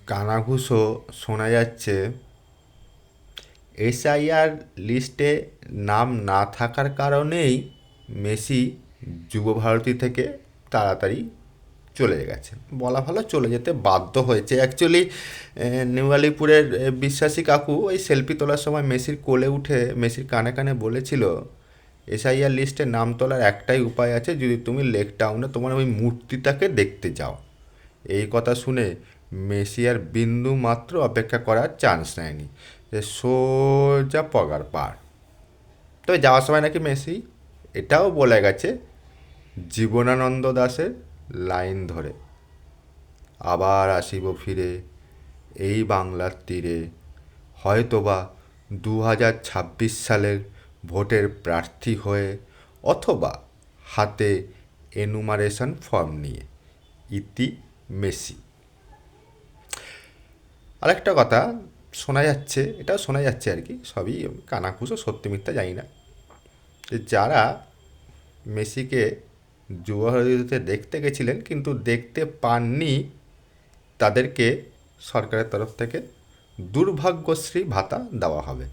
কানাঘুষো শোনা যাচ্ছে এসআইআর লিস্টে নাম না থাকার কারণেই মেসি যুবভারতী থেকে তাড়াতাড়ি চলে গেছে, বলা ভালো চলে যেতে বাধ্য হয়েছে। অ্যাকচুয়ালি নিউ আলিপুরের বিশ্বাসী কাকু ওই সেলফি তোলার সময় মেসির কোলে উঠে মেসির কানে কানে বলেছিল এসআইআর লিস্টে নাম তোলার একটাই উপায় আছে, যদি তুমি লেক টাউনে তোমার ওই মূর্তিটাকে দেখতে যাও। এই কথা শুনে মেসি আর বিন্দু মাত্র অপেক্ষা করার চান্স নেয়নি, যে সোজা পগার পার। তবে যাওয়ার সময় নাকি মেসি এটাও বলে গেছে জীবনানন্দ দাশের লাইন ধরে, আবার আসিব ফিরে এই বাংলার তীরে, হয়তোবা 2026 সালের ভোটের প্রার্থী হয়ে, অথবা হাতে এনুমারেশন ফর্ম নিয়ে। ইতি মেসি। আরেকটা কথা শোনা যাচ্ছে, এটাও শোনা যাচ্ছে আর কি, সবই কানাঘুষো, সত্যি মিথ্যা জানি না, যে যারা মেসিকে যুবভারতীতে দেখতে গেছিলেন কিন্তু দেখতে পাননি, তাদেরকে সরকারের তরফ থেকে দুর্ভাগ্যশ্রী ভাতা দেওয়া হবে।